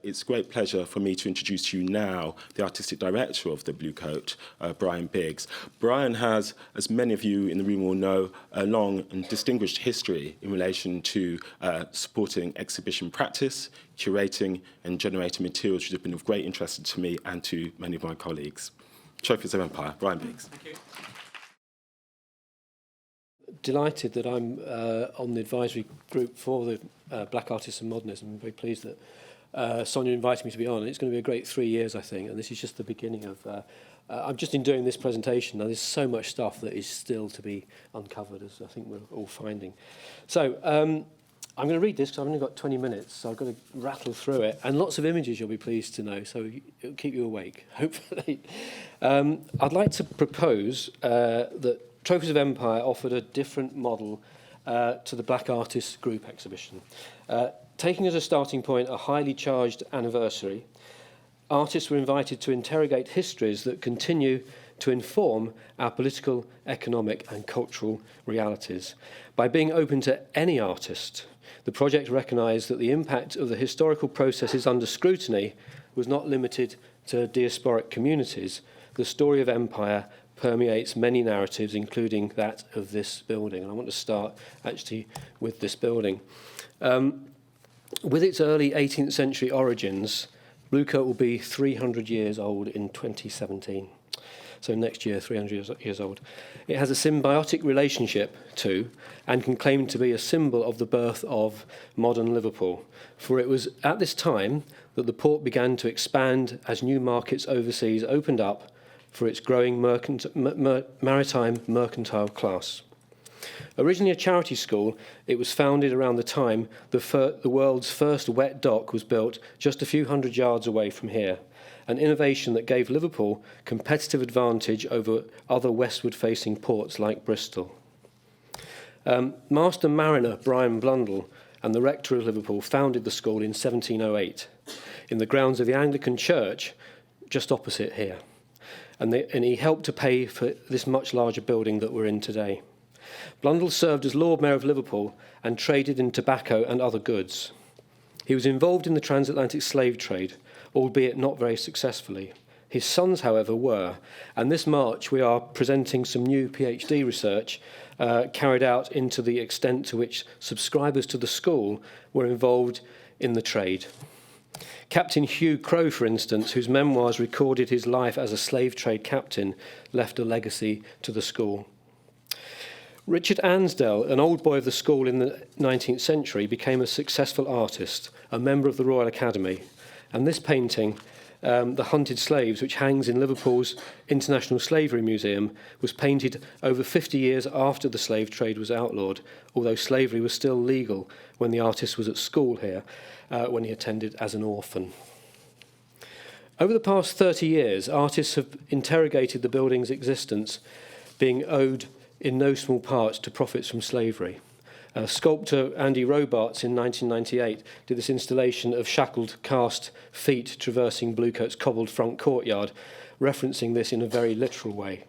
it's a great pleasure for me to introduce to you now the artistic director of the Bluecoat, Bryan Biggs. Bryan has, as many of you in the room will know, a long and distinguished history in relation to supporting exhibition practice, curating and generating materials which have been of great interest to me and to many of my colleagues. Trophies of Empire, Bryan Biggs. Thank you. Delighted that I'm on the advisory group for the Black Artists and Modernism. I'm very pleased that Sonia invited me to be on. It's going to be a great 3 years, I think, and this is just the beginning of... I'm just in doing this presentation. Now, there's so much stuff that is still to be uncovered, as I think we're all finding. So, I'm going to read this because I've only got 20 minutes, so I've got to rattle through it. And lots of images, you'll be pleased to know, so it'll keep you awake, hopefully. I'd like to propose that Trophies of Empire offered a different model to the Black Artists Group exhibition. Taking as a starting point a highly charged anniversary, artists were invited to interrogate histories that continue to inform our political, economic and cultural realities. By being open to any artist, the project recognised that the impact of the historical processes under scrutiny was not limited to diasporic communities. The story of empire permeates many narratives, including that of this building. And I want to start, actually, with this building. With its early 18th century origins, Bluecoat will be 300 years old in 2017. So next year, 300 years old. It has a symbiotic relationship to, and can claim to be a symbol of the birth of modern Liverpool. For it was at this time that the port began to expand as new markets overseas opened up for its growing maritime mercantile class. Originally a charity school, it was founded around the time the world's first wet dock was built just a few hundred yards away from here, an innovation that gave Liverpool competitive advantage over other westward-facing ports like Bristol. Master Mariner Bryan Blundell and the rector of Liverpool founded the school in 1708 in the grounds of the Anglican Church just opposite here. And he helped to pay for this much larger building that we're in today. Blundell served as Lord Mayor of Liverpool and traded in tobacco and other goods. He was involved in the transatlantic slave trade, albeit not very successfully. His sons, however, were, and this March we are presenting some new PhD research carried out into the extent to which subscribers to the school were involved in the trade. Captain Hugh Crowe, for instance, whose memoirs recorded his life as a slave trade captain, left a legacy to the school. Richard Ansdell, an old boy of the school in the 19th century, became a successful artist, a member of the Royal Academy. And this painting, The Hunted Slaves, which hangs in Liverpool's International Slavery Museum, was painted over 50 years after the slave trade was outlawed, although slavery was still legal when the artist was at school here, when he attended as an orphan. Over the past 30 years, artists have interrogated the building's existence, being owed in no small part to profits from slavery. Sculptor Andy Robarts in 1998 did this installation of shackled cast feet traversing Bluecoat's cobbled front courtyard, referencing this in a very literal way.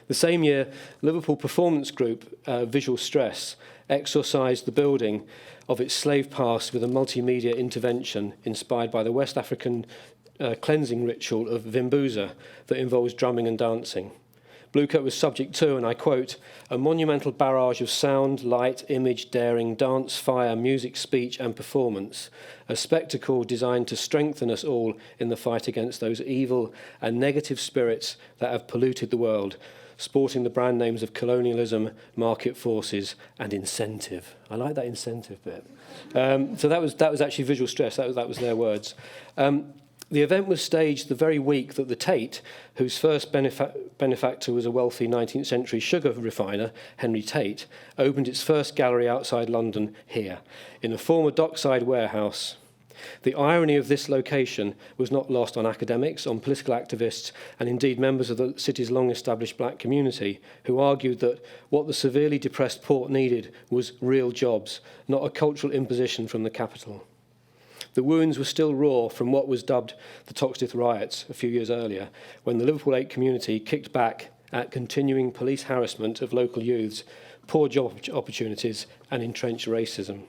The same year, Liverpool performance group Visual Stress exorcised the building of its slave past with a multimedia intervention inspired by the West African cleansing ritual of Vimbuza that involves drumming and dancing. Bluecoat was subject to, and I quote, a monumental barrage of sound, light, image, daring, dance, fire, music, speech and performance, a spectacle designed to strengthen us all in the fight against those evil and negative spirits that have polluted the world, sporting the brand names of colonialism, market forces and incentive. I like that incentive bit. So that was actually Visual Stress, that was their words. The event was staged the very week that the Tate, whose first benefactor was a wealthy 19th century sugar refiner, Henry Tate, opened its first gallery outside London here, in a former dockside warehouse. The irony of this location was not lost on academics, on political activists, and indeed members of the city's long-established black community, who argued that what the severely depressed port needed was real jobs, not a cultural imposition from the capital. The wounds were still raw from what was dubbed the Toxteth riots a few years earlier, when the Liverpool 8 community kicked back at continuing police harassment of local youths, poor job opportunities and entrenched racism.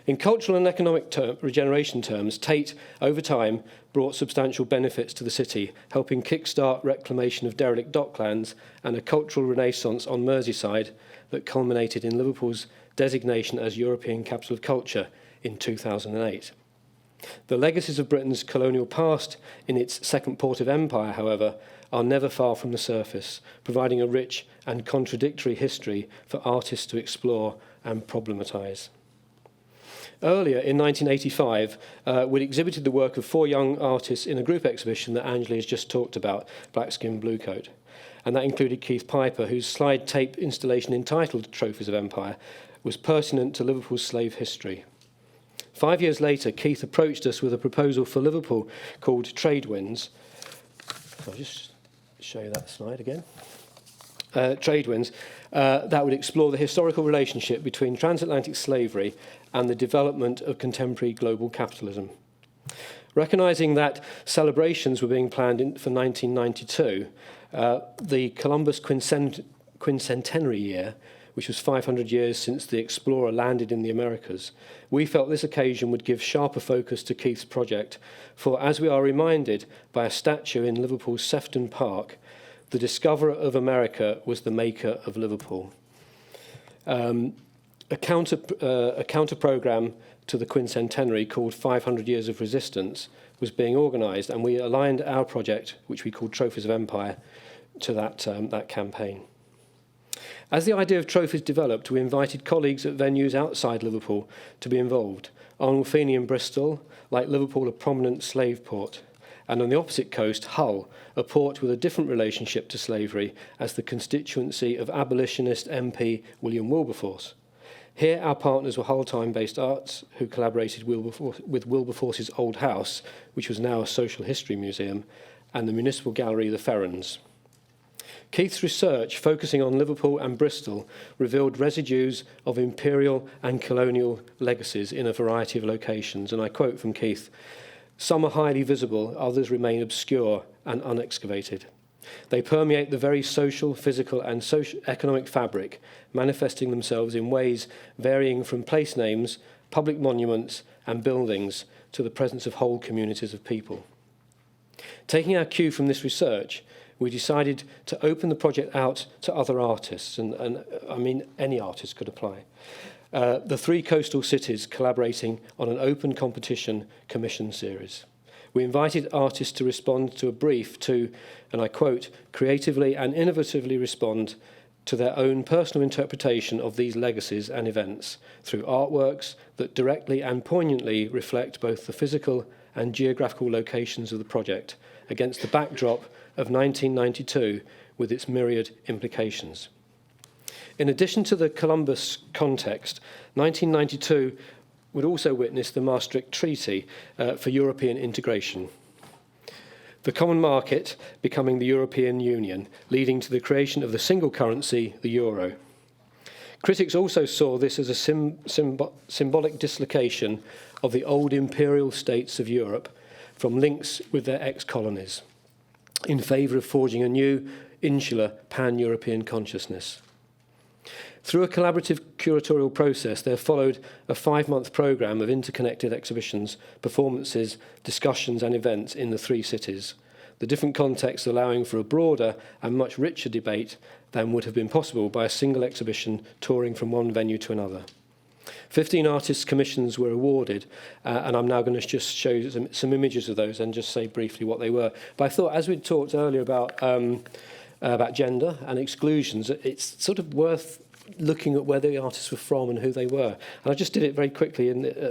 In cultural and economic regeneration terms, Tate, over time, brought substantial benefits to the city, helping kickstart reclamation of derelict docklands and a cultural renaissance on Merseyside that culminated in Liverpool's designation as European Capital of Culture in 2008. The legacies of Britain's colonial past in its second port of empire, however, are never far from the surface, providing a rich and contradictory history for artists to explore and problematise. Earlier, in 1985, we exhibited the work of 4 young artists in a group exhibition that Anjalie has just talked about, Black Skin, Bluecoat. And that included Keith Piper, whose slide tape installation entitled Trophies of Empire was pertinent to Liverpool's slave history. 5 years later, Keith approached us with a proposal for Liverpool called Trade Winds. I'll just show you that slide again. Trade Winds, that would explore the historical relationship between transatlantic slavery and the development of contemporary global capitalism. Recognising that celebrations were being planned for 1992, the Columbus Quincentenary year, which was 500 years since the explorer landed in the Americas, we felt this occasion would give sharper focus to Keith's project, for as we are reminded by a statue in Liverpool's Sefton Park, the discoverer of America was the maker of Liverpool. A counter programme to the Quincentenary called 500 Years of Resistance was being organised, and we aligned our project, which we called Trophies of Empire, to that campaign. As the idea of trophies developed, we invited colleagues at venues outside Liverpool to be involved. Arnold Feeney in Bristol, like Liverpool, a prominent slave port, and on the opposite coast, Hull, a port with a different relationship to slavery as the constituency of abolitionist MP William Wilberforce. Here, our partners were Hull time-based arts, who collaborated with Wilberforce's old house, which was now a social history museum, and the municipal gallery, the Ferrans. Keith's research, focusing on Liverpool and Bristol, revealed residues of imperial and colonial legacies in a variety of locations, and I quote from Keith, "Some are highly visible, others remain obscure and unexcavated. They permeate the very social, physical and economic fabric, manifesting themselves in ways varying from place names, public monuments and buildings to the presence of whole communities of people." Taking our cue from this research, we decided to open the project out to other artists, and I mean any artist could apply. The 3 coastal cities collaborating on an open competition commission series. We invited artists to respond to a brief to, and I quote, "creatively and innovatively respond to their own personal interpretation of these legacies and events through artworks that directly and poignantly reflect both the physical and geographical locations of the project against the backdrop of 1992 with its myriad implications." In addition to the Columbus context, 1992 would also witness the Maastricht Treaty for European integration. The common market becoming the European Union, leading to the creation of the single currency, the euro. Critics also saw this as a symbolic dislocation of the old imperial states of Europe from links with their ex-colonies, in favour of forging a new insular pan-European consciousness. Through a collaborative curatorial process, there followed a 5-month programme of interconnected exhibitions, performances, discussions and events in the 3 cities, the different contexts allowing for a broader and much richer debate than would have been possible by a single exhibition touring from one venue to another. 15 artists' commissions were awarded, and I'm now going to just show you some images of those and just say briefly what they were. But I thought, as we talked earlier about gender and exclusions, it's sort of worth looking at where the artists were from and who they were. And I just did it very quickly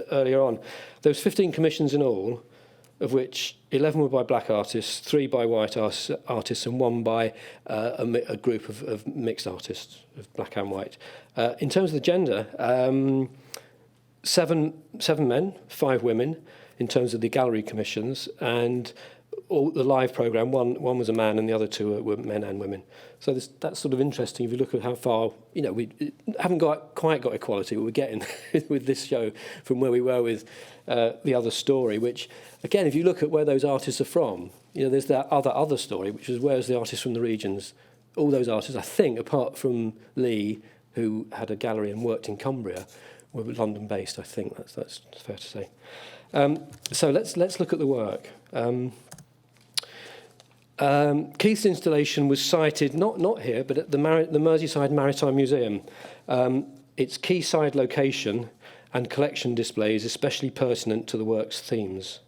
earlier on. There was 15 commissions in all, of which 11 were by black artists, 3 by white artists, and 1 by a group of mixed artists, of black and white. In terms of the gender, 7 men, 5 women, in terms of the gallery commissions, and all the live programme, one was a man and the other 2 were men and women. So that's sort of interesting if you look at how far, we haven't quite got equality, but we're getting with this show from where we were with The Other Story, which, again, if you look at where those artists are from, there's that other story, which is where's the artists from the regions. All those artists, I think, apart from Lee, who had a gallery and worked in Cumbria, were London-based. I think that's fair to say. So let's look at the work. Keith's installation was sited not here, but at the Merseyside Maritime Museum. Its quayside location and collection display is especially pertinent to the work's themes.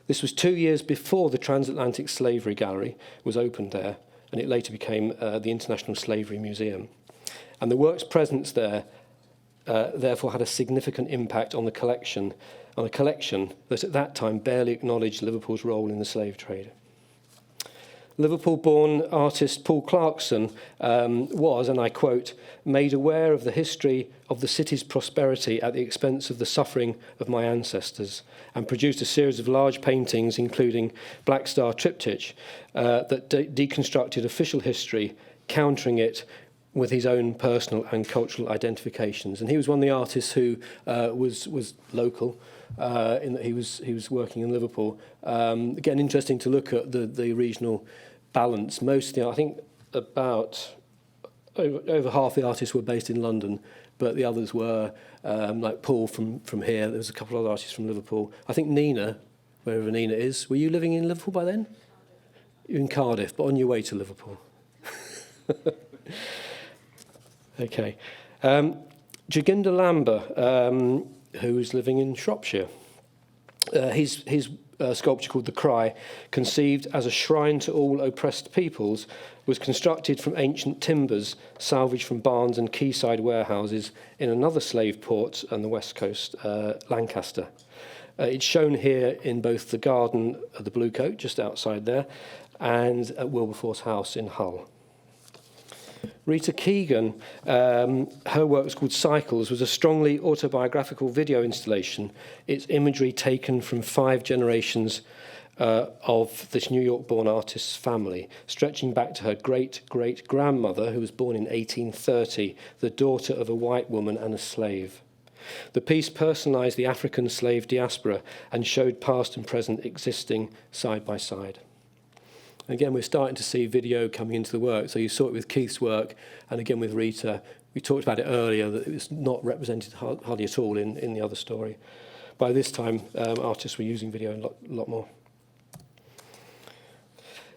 This was 2 years before the Transatlantic Slavery Gallery was opened there, and it later became the International Slavery Museum. And the work's presence there therefore had a significant impact on a collection that at that time barely acknowledged Liverpool's role in the slave trade. Liverpool-born artist Paul Clarkson was, and I quote, made aware of the history of the city's prosperity at the expense of the suffering of my ancestors, and produced a series of large paintings, including Black Star Triptych, that deconstructed official history, countering it with his own personal and cultural identifications. And he was one of the artists who was local, in that he was working in Liverpool. Again, interesting to look at the regional balance. Mostly, I think about over half the artists were based in London, but the others were like Paul from here. There was a couple of other artists from Liverpool. I think Nina, wherever Nina is. Were you living in Liverpool by then? You're in Cardiff, but on your way to Liverpool. Okay. Juginder Lamba, who was living in Shropshire. His sculpture called The Cry, conceived as a shrine to all oppressed peoples, was constructed from ancient timbers salvaged from barns and quayside warehouses in another slave port on the west coast, Lancaster. It's shown here in both the garden of the Bluecoat, just outside there, and at Wilberforce House in Hull. Rita Keegan, her work was called Cycles, was a strongly autobiographical video installation. Its imagery taken from 5 generations of this New York-born artist's family, stretching back to her great-great-grandmother, who was born in 1830, the daughter of a white woman and a slave. The piece personalised the African slave diaspora and showed past and present existing side by side. Again, we're starting to see video coming into the work. So you saw it with Keith's work, and again with Rita. We talked about it earlier, that it was not represented hardly at all in the other story. By this time, artists were using video a lot more.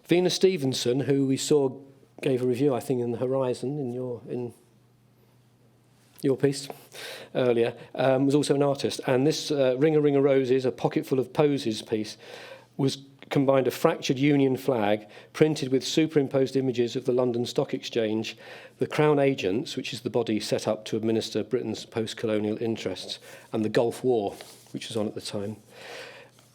Vina Stevenson, who we saw gave a review, I think, in the Horizon, in your piece earlier, was also an artist. And this Ring a Ring of Roses, a pocketful of posies piece, combined a fractured Union flag printed with superimposed images of the London Stock Exchange, the Crown Agents, which is the body set up to administer Britain's post-colonial interests, and the Gulf War, which was on at the time.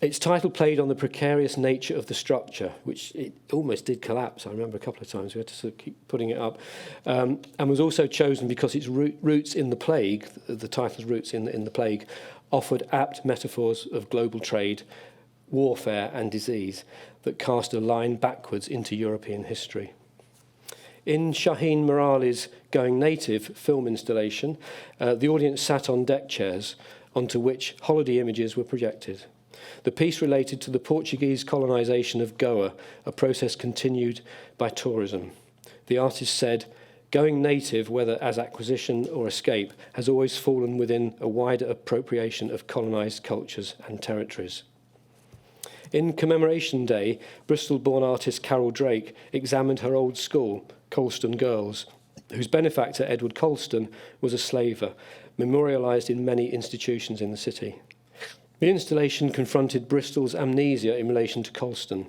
Its title played on the precarious nature of the structure, which it almost did collapse. I remember a couple of times we had to sort of keep putting it up, and was also chosen because its roots in the plague, the title's roots in the plague, offered apt metaphors of global trade, warfare and disease that cast a line backwards into European history. In Shaheen Morali's Going Native film installation, the audience sat on deck chairs onto which holiday images were projected. The piece related to the Portuguese colonisation of Goa, a process continued by tourism. The artist said, "Going native, whether as acquisition or escape, has always fallen within a wider appropriation of colonised cultures and territories." In Commemoration Day, Bristol-born artist Carol Drake examined her old school, Colston Girls, whose benefactor, Edward Colston, was a slaver, memorialised in many institutions in the city. The installation confronted Bristol's amnesia in relation to Colston.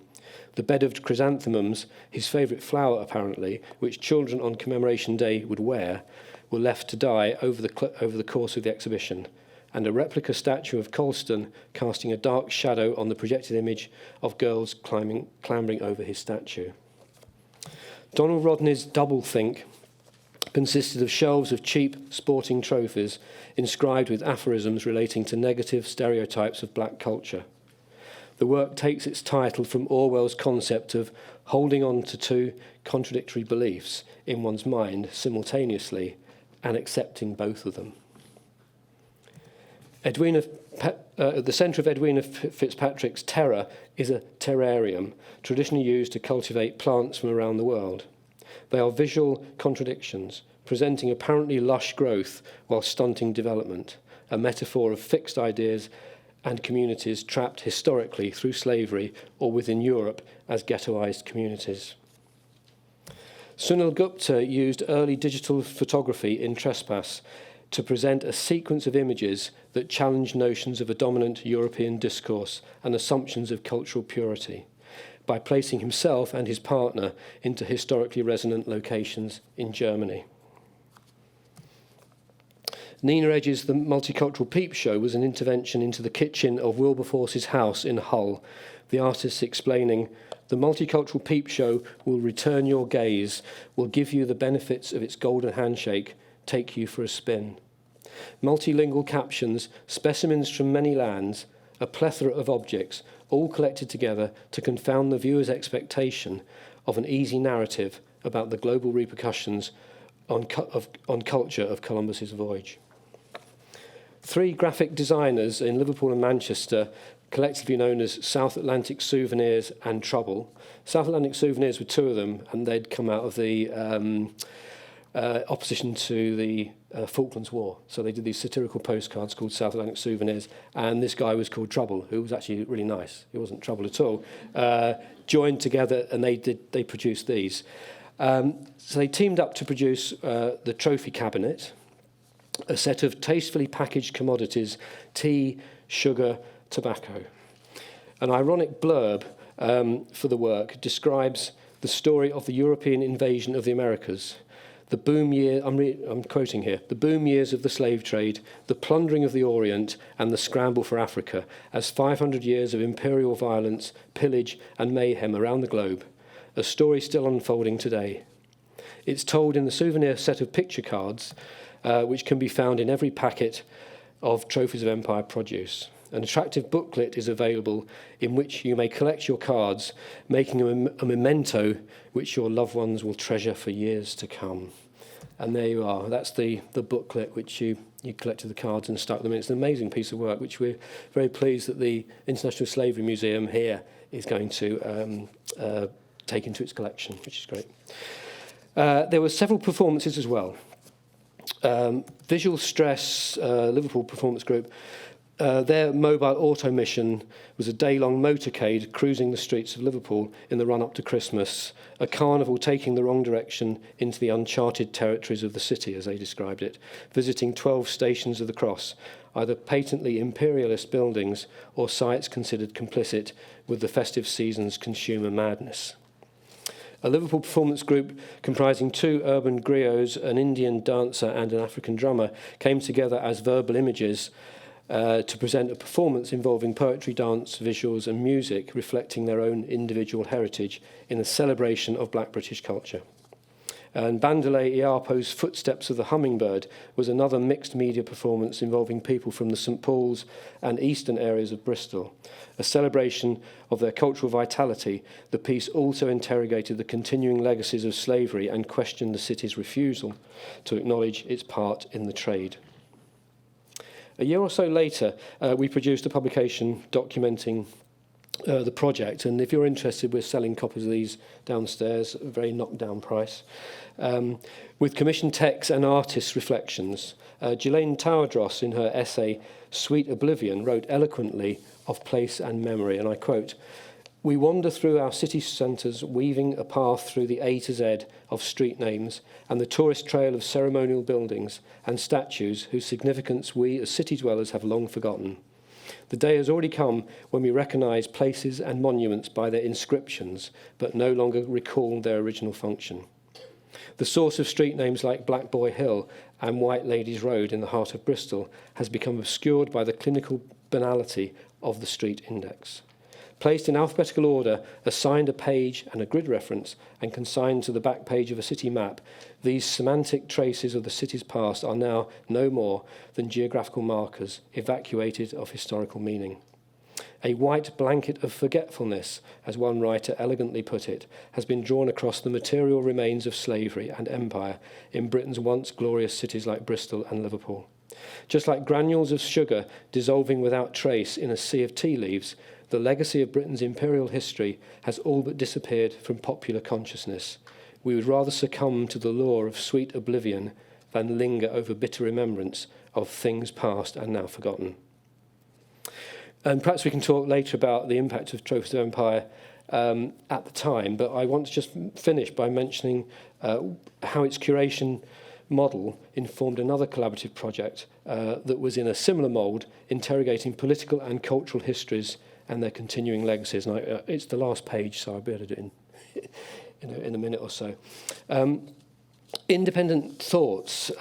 The bed of chrysanthemums, his favourite flower apparently, which children on Commemoration Day would wear, were left to die over the course of the exhibition, and a replica statue of Colston casting a dark shadow on the projected image of girls clambering over his statue. Donald Rodney's Doublethink consisted of shelves of cheap sporting trophies inscribed with aphorisms relating to negative stereotypes of black culture. The work takes its title from Orwell's concept of holding on to 2 contradictory beliefs in one's mind simultaneously and accepting both of them. At the centre of Edwina Fitzpatrick's Terra is a terrarium, traditionally used to cultivate plants from around the world. They are visual contradictions, presenting apparently lush growth while stunting development, a metaphor of fixed ideas and communities trapped historically through slavery or within Europe as ghettoized communities. Sunil Gupta used early digital photography in Trespass to present a sequence of images that challenged notions of a dominant European discourse and assumptions of cultural purity by placing himself and his partner into historically resonant locations in Germany. Nina Edge's The Multicultural Peep Show was an intervention into the kitchen of Wilberforce's house in Hull, the artist explaining, "The Multicultural Peep Show will return your gaze, will give you the benefits of its golden handshake, take you for a spin. Multilingual captions, specimens from many lands, a plethora of objects, all collected together to confound the viewer's expectation of an easy narrative about the global repercussions on culture of Columbus's voyage." Three graphic designers in Liverpool and Manchester, collectively known as South Atlantic Souvenirs and Trouble. South Atlantic Souvenirs were two of them, and they'd come out of the opposition to the Falklands War. So they did these satirical postcards called South Atlantic Souvenirs, and this guy was called Trouble, who was actually really nice. He wasn't trouble at all. Joined together, and they produced these. So they teamed up to produce the trophy cabinet, a set of tastefully packaged commodities, tea, sugar, tobacco. An ironic blurb for the work describes the story of the European invasion of the Americas, the boom year, I'm quoting here, the boom years of the slave trade, the plundering of the Orient, and the scramble for Africa, as 500 years of imperial violence, pillage, and mayhem around the globe, a story still unfolding today. It's told in the souvenir set of picture cards, which can be found in every packet of Trophies of Empire produce. An attractive booklet is available in which you may collect your cards, making a memento which your loved ones will treasure for years to come. And there you are. That's the booklet which you collected the cards and stuck them in. It's an amazing piece of work, which we're very pleased that the International Slavery Museum here is going to take into its collection, which is great. There were several performances as well. Visual Stress, Liverpool performance group, their mobile auto mission was a day-long motorcade cruising the streets of Liverpool in the run-up to Christmas, a carnival taking the wrong direction into the uncharted territories of the city, as they described it, visiting 12 stations of the cross, either patently imperialist buildings or sites considered complicit with the festive season's consumer madness. A Liverpool performance group comprising two urban griots, an Indian dancer and an African drummer, came together as verbal images to present a performance involving poetry, dance, visuals and music reflecting their own individual heritage in a celebration of Black British culture. And Bandele Iapo's Footsteps of the Hummingbird was another mixed media performance involving people from the St Paul's and eastern areas of Bristol. A celebration of their cultural vitality, the piece also interrogated the continuing legacies of slavery and questioned the city's refusal to acknowledge its part in the trade. A year or so later, we produced a publication documenting the project, and if you're interested, we're selling copies of these downstairs at a very knockdown price, with commissioned texts and artists' reflections. Ghislaine Towerdross, in her essay Sweet Oblivion, wrote eloquently of place and memory, and I quote, "We wander through our city centres, weaving a path through the A to Z of street names and the tourist trail of ceremonial buildings and statues whose significance we as city dwellers have long forgotten. The day has already come when we recognise places and monuments by their inscriptions, but no longer recall their original function. The source of street names like Black Boy Hill and White Ladies Road in the heart of Bristol has become obscured by the clinical banality of the street index. Placed in alphabetical order, assigned a page and a grid reference, and consigned to the back page of a city map, these semantic traces of the city's past are now no more than geographical markers evacuated of historical meaning. A white blanket of forgetfulness, as one writer elegantly put it, has been drawn across the material remains of slavery and empire in Britain's once glorious cities like Bristol and Liverpool. Just like granules of sugar dissolving without trace in a sea of tea leaves, the legacy of Britain's imperial history has all but disappeared from popular consciousness. We would rather succumb to the lure of sweet oblivion than linger over bitter remembrance of things past and now forgotten. And perhaps we can talk later about the impact of Trophies of Empire at the time, but I want to just finish by mentioning how its curation model informed another collaborative project that was in a similar mould, interrogating political and cultural histories and their continuing legacies. And it's the last page, so I'll be able to do it in a minute or so. Independent Thoughts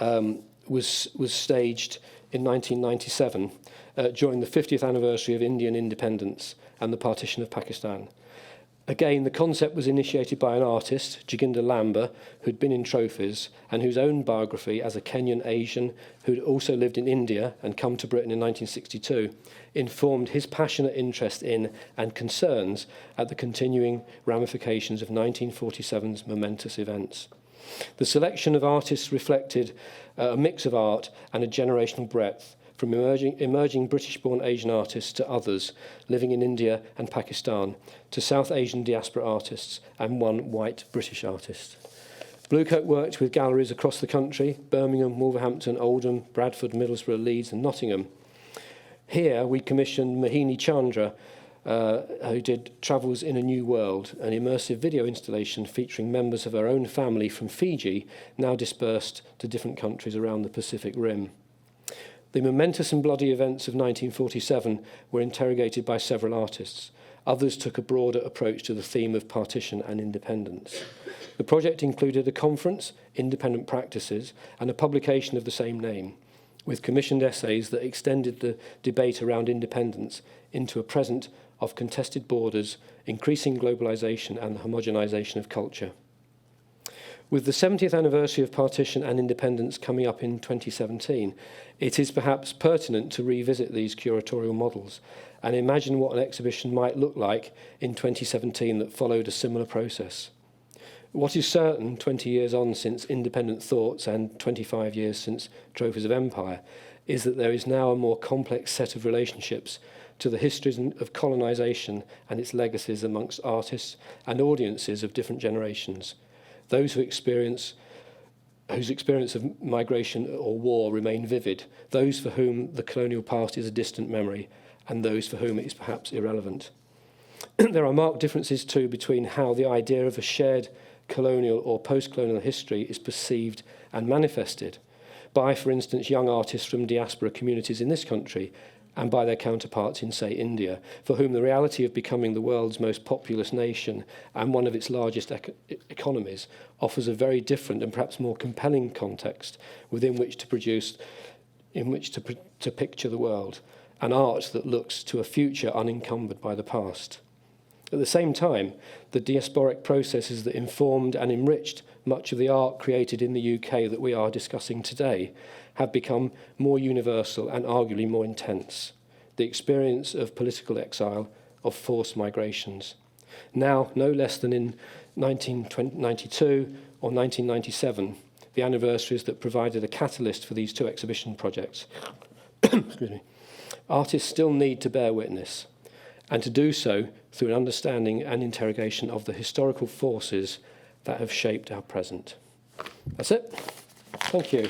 was staged in 1997 during the 50th anniversary of Indian independence and the partition of Pakistan. Again, the concept was initiated by an artist, Juginder Lamba, who'd been in Trophies and whose own biography as a Kenyan Asian who'd also lived in India and come to Britain in 1962 informed his passionate interest in and concerns at the continuing ramifications of 1947's momentous events. The selection of artists reflected a mix of art and a generational breadth, from emerging British-born Asian artists to others living in India and Pakistan, to South Asian diaspora artists and one white British artist. Bluecoat worked with galleries across the country: Birmingham, Wolverhampton, Oldham, Bradford, Middlesbrough, Leeds and Nottingham. Here we commissioned Mohini Chandra, who did Travels in a New World, an immersive video installation featuring members of her own family from Fiji, now dispersed to different countries around the Pacific Rim. The momentous and bloody events of 1947 were interrogated by several artists. Others took a broader approach to the theme of partition and independence. The project included a conference, Independent Practices, and a publication of the same name, with commissioned essays that extended the debate around independence into a present of contested borders, increasing globalization and the homogenization of culture. With the 70th anniversary of partition and independence coming up in 2017, it is perhaps pertinent to revisit these curatorial models and imagine what an exhibition might look like in 2017 that followed a similar process. What is certain, 20 years on since Independent Thoughts and 25 years since Trophies of Empire, is that there is now a more complex set of relationships to the histories of colonisation and its legacies amongst artists and audiences of different generations. Those whose experience of migration or war remain vivid, those for whom the colonial past is a distant memory, and those for whom it is perhaps irrelevant. There are marked differences too between how the idea of a shared colonial or post-colonial history is perceived and manifested by, for instance, young artists from diaspora communities in this country and by their counterparts in, say, India, for whom the reality of becoming the world's most populous nation and one of its largest economies offers a very different and perhaps more compelling context within which to produce, in which to picture the world, an art that looks to a future unencumbered by the past. At the same time, the diasporic processes that informed and enriched much of the art created in the UK that we are discussing today have become more universal and arguably more intense. The experience of political exile, of forced migrations. Now, no less than in 1992 or 1997, the anniversaries that provided a catalyst for these two exhibition projects. Excuse me. Artists still need to bear witness, and to do so through an understanding and interrogation of the historical forces that have shaped our present. That's it. Thank you.